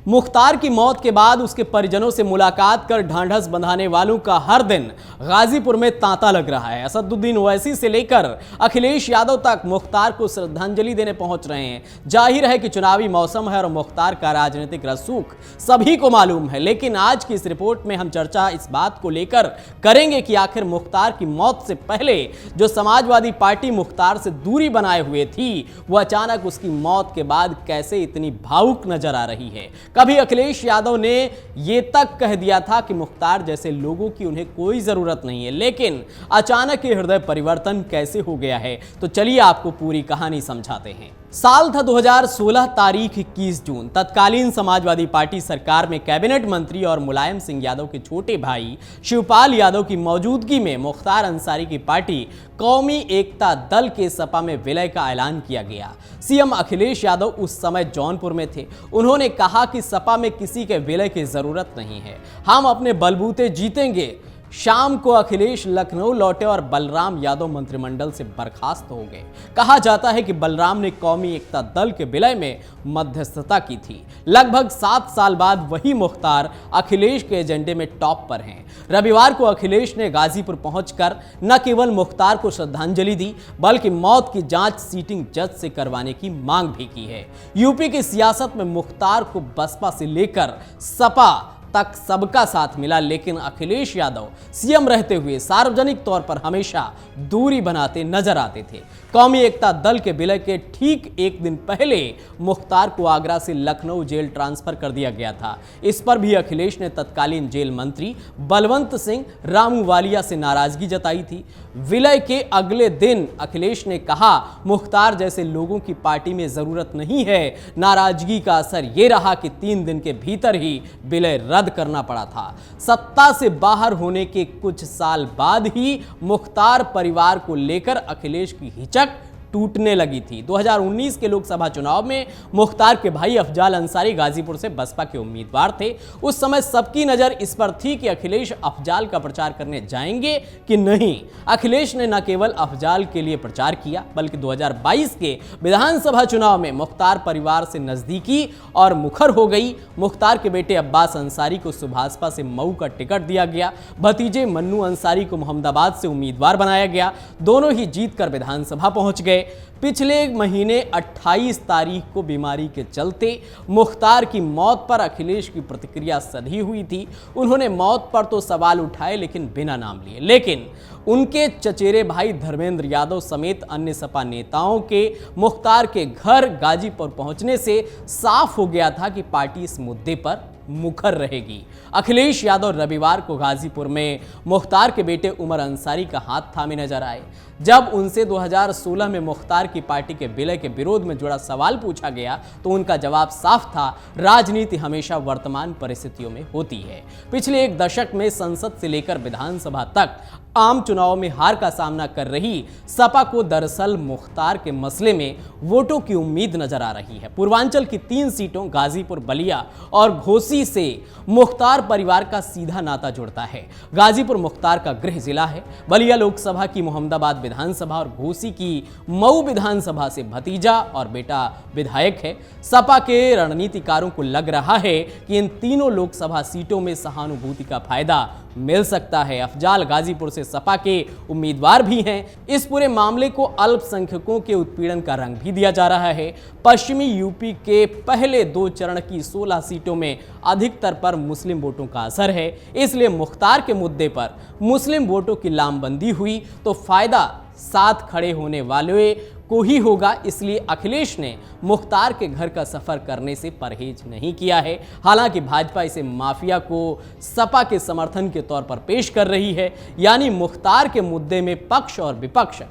मुख्तार की मौत के बाद उसके परिजनों से मुलाकात कर ढांढस बंधाने वालों का हर दिन गाजीपुर में तांता लग रहा है। असदुद्दीन ओवैसी से लेकर अखिलेश यादव तक मुख्तार को श्रद्धांजलि देने पहुंच रहे हैं। जाहिर है कि चुनावी मौसम है और मुख्तार का राजनीतिक रसूख सभी को मालूम है, लेकिन आज की इस रिपोर्ट में हम चर्चा इस बात को लेकर करेंगे कि आखिर मुख्तार की मौत से पहले जो समाजवादी पार्टी मुख्तार से दूरी बनाए हुए थी, वह अचानक उसकी मौत के बाद कैसे इतनी भावुक नजर आ रही है। कभी अखिलेश यादव ने यह तक कह दिया था कि मुख्तार जैसे लोगों की उन्हें कोई जरूरत नहीं है, लेकिन अचानक ये हृदय परिवर्तन कैसे हो गया है, तो चलिए आपको पूरी कहानी समझाते हैं। साल था 2016, तारीख 21 जून। तत्कालीन समाजवादी पार्टी सरकार में कैबिनेट मंत्री और मुलायम सिंह यादव के छोटे भाई शिवपाल यादव की मौजूदगी में मुख्तार अंसारी की पार्टी कौमी एकता दल के सपा में विलय का ऐलान किया गया। सीएम अखिलेश यादव उस समय जौनपुर में थे। उन्होंने कहा कि सपा में किसी के विलय की जरूरत नहीं है, हम अपने बलबूते जीतेंगे। शाम को अखिलेश लखनऊ लौटे और बलराम यादव मंत्रिमंडल से बर्खास्त हो गए। कहा जाता है कि बलराम ने कौमी एकता दल के विलय में मध्यस्थता की थी। लगभग 7 साल बाद वही मुख्तार अखिलेश के एजेंडे में टॉप पर हैं। रविवार को अखिलेश ने गाजीपुर पहुंचकर न केवल मुख्तार को श्रद्धांजलि दी, बल्कि मौत की जांच सीटिंग जज से करवाने की मांग भी की है। यूपी की सियासत में मुख्तार को बसपा से लेकर सपा तक सबका साथ मिला, लेकिन अखिलेश यादव सीएम रहते हुए सार्वजनिक तौर पर हमेशा दूरी बनाते नजर आते थे। कौमी एकता दल के विलय के ठीक एक दिन पहले मुख्तार को आगरा से लखनऊ जेल ट्रांसफर कर दिया गया था। इस पर भी अखिलेश ने तत्कालीन जेल मंत्री बलवंत सिंह रामूवालिया से नाराजगी जताई थी। विलय के अगले दिन अखिलेश ने कहा, मुख्तार जैसे लोगों की पार्टी में जरूरत नहीं है। नाराजगी का असर यह रहा कि 3 दिन के भीतर ही विलय रद्द करना पड़ा था। सत्ता से बाहर होने के कुछ साल बाद ही मुख्तार परिवार को लेकर अखिलेश की हिचक टूटने लगी थी। 2019 के लोकसभा चुनाव में मुख्तार के भाई अफजाल अंसारी गाजीपुर से बसपा के उम्मीदवार थे। उस समय सबकी नजर इस पर थी कि अखिलेश अफजाल का प्रचार करने जाएंगे कि नहीं। अखिलेश ने न केवल अफजाल के लिए प्रचार किया, बल्कि 2022 के विधानसभा चुनाव में मुख्तार परिवार से नजदीकी और मुखर हो गई। मुख्तार के बेटे अब्बास अंसारी को सुभाषपा से मऊ का टिकट दिया गया। भतीजे मन्नू अंसारी को मोहम्मदाबाद से उम्मीदवार बनाया गया। दोनों ही जीतकर विधानसभा पहुंच गए। पिछले महीने 28 तारीख को बीमारी के चलते मुख्तार की मौत पर अखिलेश की प्रतिक्रिया सधी हुई थी। उन्होंने मौत पर तो सवाल उठाए, लेकिन बिना नाम लिए। लेकिन उनके चचेरे भाई धर्मेंद्र यादव समेत अन्य सपा नेताओं के मुख्तार के घर गाजीपुर पहुंचने से साफ हो गया था कि पार्टी इस मुद्दे पर मुखर रहेगी। अखिलेश यादव रविवार को गाजीपुर में मुख्तार के बेटे उमर अंसारी का हाथ थामे नजर आए। जब उनसे 2016 में मुख्तार की पार्टी के विलय के विरोध में जुड़ा सवाल पूछा गया, तो उनका जवाब साफ था, राजनीति हमेशा वर्तमान परिस्थितियों में होती है। पिछले 1 दशक में संसद से लेकर विधानसभा तक आम चुनाव में हार का सामना कर रही सपा को दरअसल मुख्तार के मसले में वोटों की उम्मीद नजर आ रही है। पूर्वांचल की 3 सीटों गाजीपुर, बलिया और घोसी से मुख्तार परिवार का सीधा नाता जुड़ता है। गाजीपुर मुख्तार का गृह जिला है। बलिया लोकसभा की मोहम्मदाबाद विधानसभा और घोसी की मऊ विधानसभा से भतीजा और बेटा विधायक है। सपा के रणनीतिकारों को लग रहा है कि इन तीनों लोकसभा सीटों में सहानुभूति का फायदा मिल सकता है। अफजाल गाजीपुर से सपा के उम्मीदवार भी हैं। इस पूरे मामले को अल्पसंख्यकों के उत्पीड़न का रंग भी दिया जा रहा है। पश्चिमी यूपी के पहले 2 चरण की 16 सीटों में अधिकतर पर मुस्लिम वोटों का असर है। इसलिए मुख्तार के मुद्दे पर मुस्लिम वोटों की लामबंदी हुई तो फायदा साथ खड़े होने वाले को ही होगा। इसलिए अखिलेश ने मुख्तार के घर का सफर करने से परहेज नहीं किया है। हालांकि भाजपा इसे माफिया को सपा के समर्थन के तौर पर पेश कर रही है। यानी मुख्तार के मुद्दे में पक्ष और विपक्ष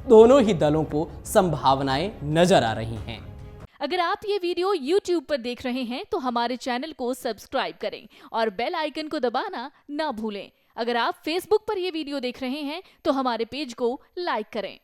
दोनों ही दलों को संभावनाएं नजर आ रही हैं। अगर आप ये वीडियो YouTube पर देख रहे हैं तो हमारे चैनल को सब्सक्राइब करें और बेल आइकन को दबाना ना भूलें। अगर आप Facebook पर ये वीडियो देख रहे हैं तो हमारे पेज को लाइक करें।